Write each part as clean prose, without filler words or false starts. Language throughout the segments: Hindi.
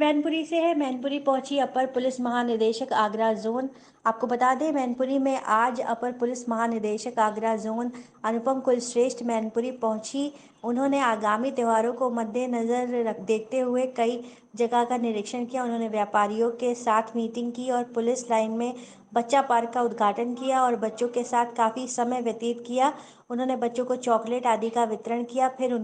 मैनपुरी से है। मैनपुरी पहुंची अपर पुलिस महानिदेशक आगरा जोन। आपको बता दें, मैनपुरी में आज अपर पुलिस महानिदेशक आगरा जोन अनुपम कुलश्रेष्ठ मैनपुरी पहुंची। उन्होंने आगामी त्योहारों को मद्देनजर देखते हुए कई जगह का निरीक्षण किया। उन्होंने व्यापारियों के साथ मीटिंग की और पुलिस लाइन में बच्चा पार्क का उद्घाटन किया और बच्चों के साथ काफ़ी समय व्यतीत किया। उन्होंने बच्चों को चॉकलेट आदि का वितरण किया। फिर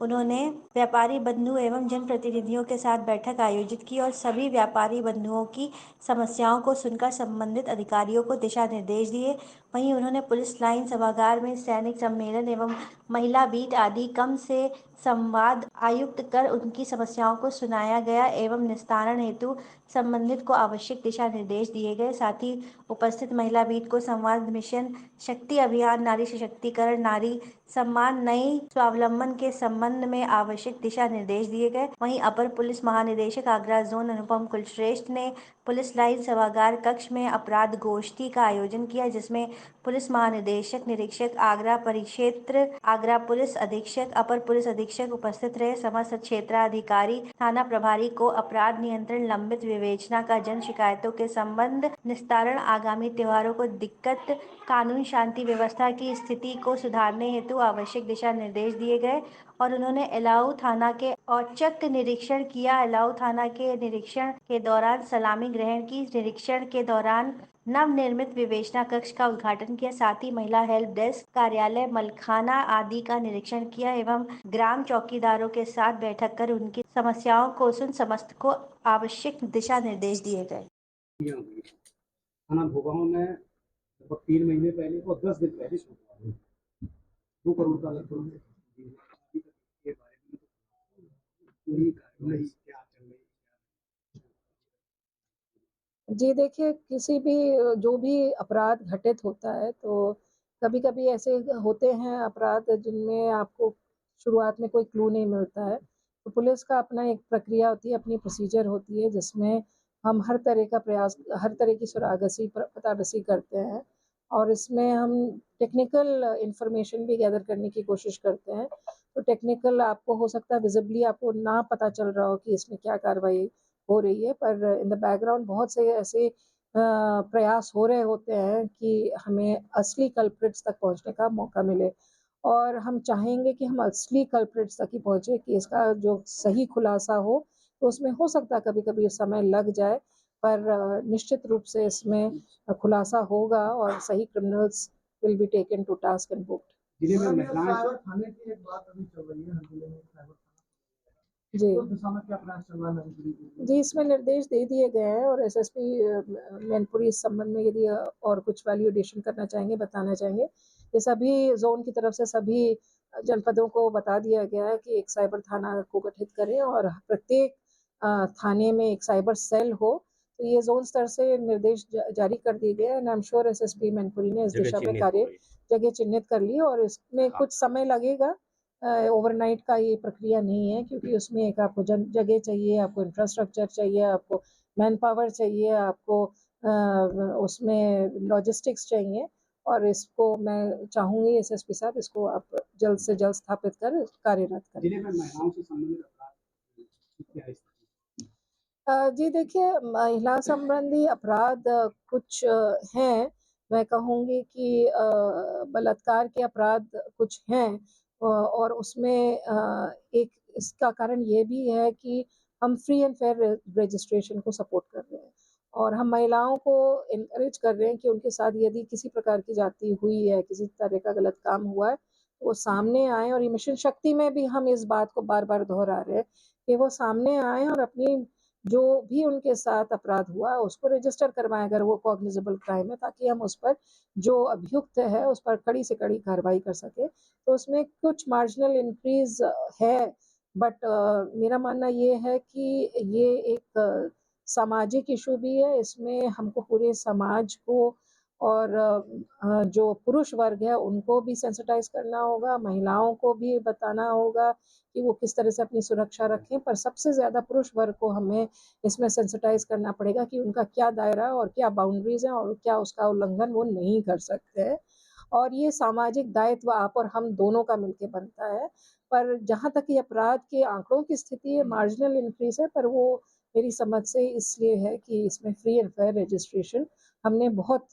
उन्होंने व्यापारी बंधु एवं जनप्रतिनिधियों के साथ बैठक आयोजित की और सभी व्यापारी बंधुओं की समस्याओं को सुनकर संबंधित अधिकारियों को दिशा निर्देश दिए। वहीं उन्होंने पुलिस लाइन सभागार में सैनिक सम्मेलन एवं महिला बीट आदि कम से संवाद आयुक्त कर उनकी समस्याओं को सुनाया गया एवं निस्तारण हेतु संबंधित को आवश्यक दिशा निर्देश दिए गए। साथ ही उपस्थित महिला बीट को संवाद मिशन शक्ति अभियान, नारी सशक्तिकरण, नारी सम्मान, नई स्वावलंबन के संबंध में आवश्यक दिशा निर्देश दिए गए। वहीं अपर पुलिस महानिदेशक आगरा जोन अनुपम कुलश्रेष्ठ ने पुलिस लाइन सभागार कक्ष में अपराध गोष्ठी का आयोजन किया, जिसमें पुलिस महानिदेशक, निरीक्षक आगरा परिक्षेत्र, आगरा पुलिस अधीक्षक, अपर पुलिस अधीक्षक उपस्थित रहे। समस्त क्षेत्राधिकारी, थाना प्रभारी को अपराध नियंत्रण, लंबित विवेचना का जन शिकायतों के संबंध निस्तारण, आगामी त्योहारों को दिक्कत, कानून शांति व्यवस्था की स्थिति को सुधारने हेतु आवश्यक दिशा निर्देश दिए गए। और उन्होंने एलाऊ थाना के औचक निरीक्षण किया। एलाऊ थाना के निरीक्षण के दौरान सलामी ग्रहण की, निरीक्षण के दौरान नवनिर्मित विवेचना कक्ष का उद्घाटन किया। साथ ही महिला हेल्प डेस्क, कार्यालय, मलखाना आदि का निरीक्षण किया एवं ग्राम चौकीदारों के साथ बैठक कर उनकी समस्याओं को सुन समस्त को आवश्यक दिशा निर्देश दिए गए। थाना भोगांव में लगभग 3 महीने पहले और 10 दिन पहले शुरू हुआ 2 करोड़ का लगभग के बारे में पूरी कार्रवाई क्या चल रही है। जी देखिए, किसी भी जो भी अपराध घटित होता है तो कभी-कभी ऐसे होते हैं अपराध जिनमें आपको शुरुआत में कोई क्लू नहीं मिलता है। तो पुलिस का अपना एक प्रक्रिया होती है, अपनी प्रोसीजर होती है जिसमें हम हर तरह का प्रयास, हर तरह की सुरागसी पताबसी करते हैं और इसमें हम टेक्निकल इन्फॉर्मेशन भी गैदर करने की कोशिश करते हैं। तो टेक्निकल आपको हो सकता है विज़िबली आपको ना पता चल रहा हो कि इसमें क्या कार्रवाई हो रही है, पर इन द बैकग्राउंड बहुत से ऐसे प्रयास हो रहे होते हैं कि हमें असली कल्प्रिट्स तक पहुंचने का मौका मिले और हम चाहेंगे कि हम असली कल्प्रिट्स तक ही पहुंचे, कि इसका जो सही खुलासा हो। तो उसमें हो सकता है कभी-कभी समय लग जाए, पर निश्चित रूप से इसमें खुलासा होगा और सही criminals will be taken to task and booked. जिले में महिलाएं साइबर थाने की एक बात अभी चल रही है, हर जिले में साइबर थाना, जी। तो उस दिशा में क्या प्रयास चल रहा है मैनपुरी के लिए? जी, इसमें निर्देश दे दिए गए हैं और एसएसपी मैनपुरी इस संबंध में यदि और कुछ वैल्यू एडिशन करना चाहेंगे, बताना चाहेंगे। ये सभी ज़ोन की तरफ से सभी जनपदों को बता दिया गया है कि एक साइबर थाना को गठित करें और प्रत्येक थाने में एक साइबर सेल हो। तो ये ज़ोन स्तर से निर्देश जारी कर दिए गए हैं and I am sure SSP Mainpuri ने इस दिशा में जगह चिन्हित कर ली और इसमें कुछ समय लगेगा। ओवरनाइट का ये प्रक्रिया नहीं है, क्योंकि उसमें एक आपको जगह चाहिए, आपको इंफ्रास्ट्रक्चर चाहिए, आपको मैन पावर चाहिए, आपको उसमें लॉजिस्टिक्स चाहिए और इसको मैं चाहूँगी एसएसपी साहब इसको आप जल्द से जल्द स्थापित कर कार्यरत करें। जिले में महिलाओं से संबंधित अपराध क्या है? जी देखिए, महिला संबंधी अपराध कुछ हैं। मैं कहूँगी कि बलात्कार के अपराध कुछ हैं और उसमें एक इसका कारण ये भी है कि हम फ्री एंड फेयर रजिस्ट्रेशन को सपोर्ट कर रहे हैं और हम महिलाओं को एनकरेज कर रहे हैं कि उनके साथ यदि किसी प्रकार की जाती हुई है, किसी तरह का गलत काम हुआ है, तो वो सामने आएँ और ये मिशन शक्ति में भी हम इस बात को बार-बार दोहरा रहे हैं कि वो सामने आएँ और अपनी जो भी उनके साथ अपराध हुआ उसको रजिस्टर करवाएं अगर वो कॉग्निजेबल क्राइम है, ताकि हम उस पर जो अभियुक्त है उस पर कड़ी से कड़ी कार्रवाई कर सके। तो उसमें कुछ मार्जिनल इंक्रीज है, बट मेरा मानना ये है कि ये एक सामाजिक इशू भी है। इसमें हमको पूरे समाज को और जो पुरुष वर्ग है उनको भी सेंसिटाइज करना होगा, महिलाओं को भी बताना होगा कि वो किस तरह से अपनी सुरक्षा रखें, पर सबसे ज़्यादा पुरुष वर्ग को हमें इसमें सेंसिटाइज़ करना पड़ेगा कि उनका क्या दायरा और क्या बाउंड्रीज़ हैं और क्या उसका उल्लंघन वो नहीं कर सकते हैं। और ये सामाजिक दायित्व आप और हम दोनों का मिलके बनता है। पर जहाँ तक ये अपराध के आँकड़ों की स्थिति है, मार्जिनल इंक्रीज़ है, पर वो मेरी समझ से इसलिए है कि इसमें फ्री एंड फेयर रजिस्ट्रेशन हमने बहुत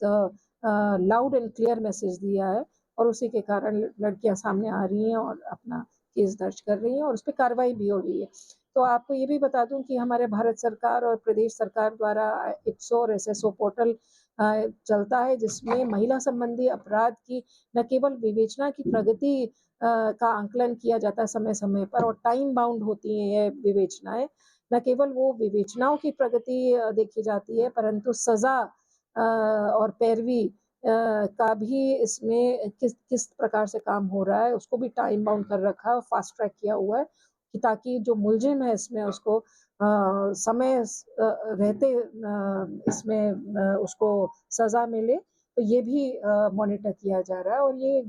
लाउड एंड क्लियर मैसेज दिया है और उसी के कारण लड़कियां सामने आ रही हैं और अपना केस दर्ज कर रही हैं और उस पर कार्रवाई भी हो रही है। तो आपको ये भी बता दूं कि हमारे भारत सरकार और प्रदेश सरकार द्वारा ITSO और SSO पोर्टल चलता है, जिसमें महिला संबंधी अपराध की न केवल विवेचना की प्रगति का आंकलन किया जाता है समय समय पर और टाइम बाउंड होती है ये विवेचनाएं। न केवल वो विवेचनाओं की प्रगति देखी जाती है, परंतु सजा और पैरवी का भी इसमें किस किस प्रकार से काम हो रहा है उसको भी टाइम बाउंड कर रखा है और फास्ट ट्रैक किया हुआ है कि ताकि जो मुलजिम है इसमें उसको समय रहते इसमें उसको सजा मिले। तो ये भी मॉनिटर किया जा रहा है और ये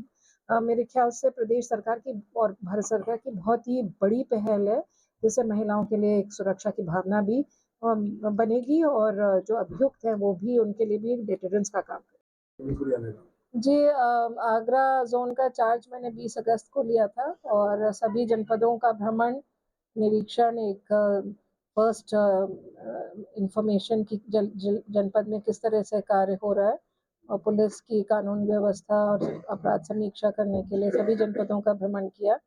मेरे ख्याल से प्रदेश सरकार की और भारत सरकार की बहुत ही बड़ी पहल है, जिससे महिलाओं के लिए एक सुरक्षा की भावना भी बनेगी और जो अभियुक्त हैं वो भी उनके लिए भी डिटरेंस का काम करें। जी आगरा जोन का चार्ज मैंने 20 अगस्त को लिया था और सभी जनपदों का भ्रमण निरीक्षण एक फर्स्ट इंफॉर्मेशन की जनपद में किस तरह से कार्य हो रहा है और पुलिस की कानून व्यवस्था और अपराध समीक्षा करने के लिए सभी जनपदों का भ्रमण किया।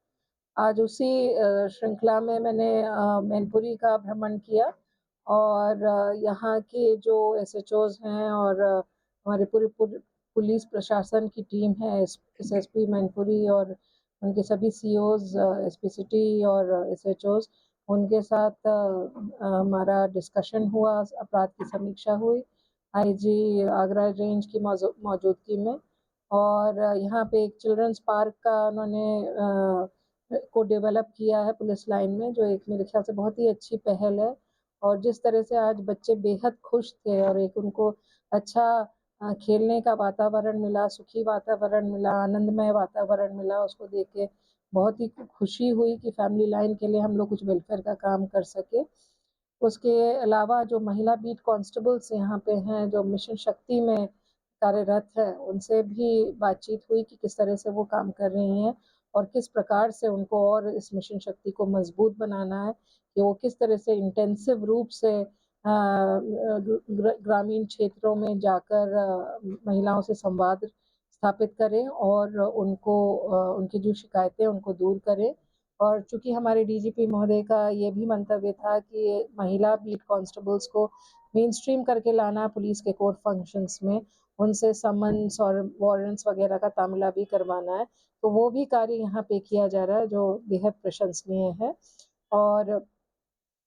आज उसी श्रृंखला में मैंने मैनपुरी का भ्रमण किया और यहाँ के जो SHOs हैं और हमारे पूरे पुलिस प्रशासन की टीम है, SSP मैनपुरी और उनके सभी COs, SP सिटी और SHOs, उनके साथ हमारा डिस्कशन हुआ, अपराध की समीक्षा हुई IG आगरा रेंज की मौजूदगी में। और यहाँ पे एक चिल्ड्रंस पार्क का उन्होंने को डेवलप किया है पुलिस लाइन में, जो एक मेरे ख्याल से बहुत ही अच्छी पहल है। और जिस तरह से आज बच्चे बेहद खुश थे और एक उनको अच्छा खेलने का वातावरण मिला, सुखी वातावरण मिला, आनंदमय वातावरण मिला, उसको देख के बहुत ही खुशी हुई कि फैमिली लाइन के लिए हम लोग कुछ वेलफेयर का काम कर सके। उसके अलावा जो महिला बीट कांस्टेबल्स यहाँ पे हैं जो मिशन शक्ति में कार्यरत है, उनसे भी बातचीत हुई कि किस तरह से वो काम कर रही हैं और किस प्रकार से उनको और इस मिशन शक्ति को मजबूत बनाना है कि वो किस तरह से इंटेंसिव रूप से ग्रामीण क्षेत्रों में जाकर महिलाओं से संवाद स्थापित करें और उनको उनकी जो शिकायतें उनको दूर करें। और चूंकि हमारे DGP महोदय का ये भी मंतव्य था कि महिला बीट कांस्टेबल्स को मेन स्ट्रीम करके लाना पुलिस के कोर फंक्शंस में, उनसे समन्स और वारंट्स वगैरह का तामला भी करवाना है, तो वो भी कार्य यहाँ पे किया जा रहा है जो बेहद प्रशंसनीय है। और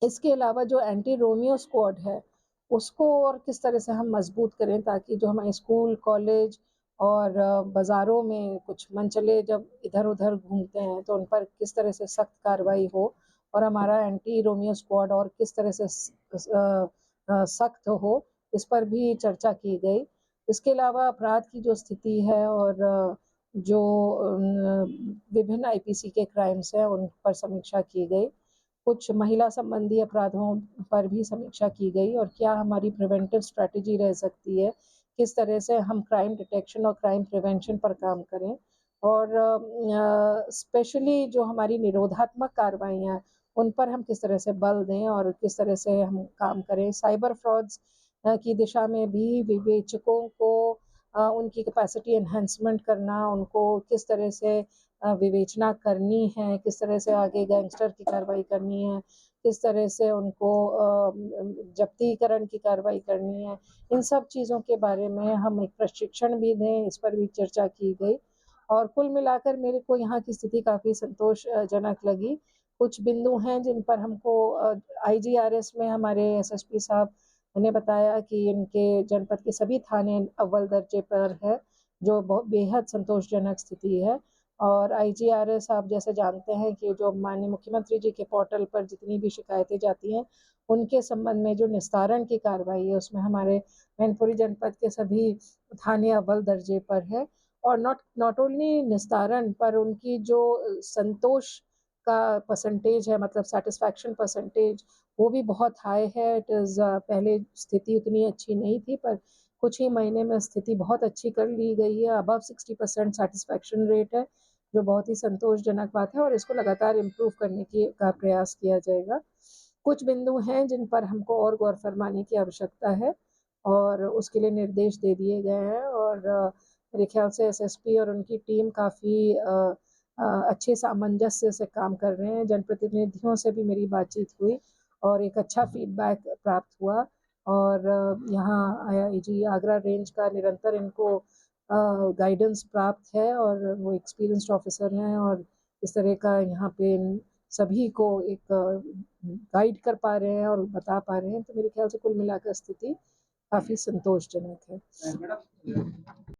इसके अलावा जो एंटी रोमियो स्क्वाड है उसको और किस तरह से हम मजबूत करें ताकि जो हमारे स्कूल कॉलेज और बाज़ारों में कुछ मनचले जब इधर उधर घूमते हैं तो उन पर किस तरह से सख्त कार्रवाई हो और हमारा एंटी रोमियो स्क्वाड और किस तरह से सख्त हो, इस पर भी चर्चा की गई। इसके अलावा अपराध की जो स्थिति है और जो विभिन्न IPC के क्राइम्स हैं उन पर समीक्षा की गई। कुछ महिला संबंधी अपराधों पर भी समीक्षा की गई और क्या हमारी प्रिवेंटिव स्ट्रैटेजी रह सकती है, किस तरह से हम क्राइम डिटेक्शन और क्राइम प्रिवेंशन पर काम करें और स्पेशली जो हमारी निरोधात्मक कार्रवाइयाँ उन पर हम किस तरह से बल दें और किस तरह से हम काम करें। साइबर फ्रॉड्स की दिशा में भी विवेचकों को उनकी कैपेसिटी एनहांसमेंट करना, उनको किस तरह से विवेचना करनी है, किस तरह से आगे गैंगस्टर की कार्रवाई करनी है, किस तरह से उनको जब्तीकरण की कार्रवाई करनी है, इन सब चीज़ों के बारे में हम एक प्रशिक्षण भी दें, इस पर भी चर्चा की गई। और कुल मिलाकर मेरे को यहाँ की स्थिति काफ़ी संतोषजनक लगी। कुछ बिंदु हैं जिन पर हमको IGRS में हमारे SSP साहब ने बताया कि इनके जनपद के सभी थाने अव्वल दर्जे पर है, जो बहुत बेहद संतोषजनक स्थिति है। और IGRS आप जैसे जानते हैं कि जो माननीय मुख्यमंत्री जी के पोर्टल पर जितनी भी शिकायतें जाती हैं उनके संबंध में जो निस्तारण की कार्रवाई है उसमें हमारे मैनपुरी जनपद के सभी थाने अव्वल दर्जे पर है। और नॉट ओनली निस्तारण पर उनकी जो संतोष का परसेंटेज है, मतलब सेटिस्फैक्शन परसेंटेज, वो भी बहुत हाई है। इट इज़ पहले स्थिति उतनी अच्छी नहीं थी पर कुछ ही महीने में स्थिति बहुत अच्छी कर ली गई है। अबव 60% सेटिस्फैक्शन रेट है, जो बहुत ही संतोषजनक बात है और इसको लगातार इम्प्रूव करने का प्रयास किया जाएगा। कुछ बिंदु हैं जिन पर हमको और गौर फरमाने की आवश्यकता है और उसके लिए निर्देश दे दिए गए हैं और मेरे ख्याल से एसएसपी और उनकी टीम काफ़ी अच्छे सामंजस्य से काम कर रहे हैं। जनप्रतिनिधियों से भी मेरी बातचीत हुई और एक अच्छा फीडबैक प्राप्त हुआ और यहाँ आईआईजी आगरा रेंज का निरंतर इनको गाइडेंस प्राप्त है और वो एक्सपीरियंस्ड ऑफिसर हैं और इस तरह का यहाँ पे सभी को एक गाइड कर पा रहे हैं और बता पा रहे हैं, तो मेरे ख्याल से कुल मिलाकर स्थिति काफ़ी संतोषजनक है। मैडम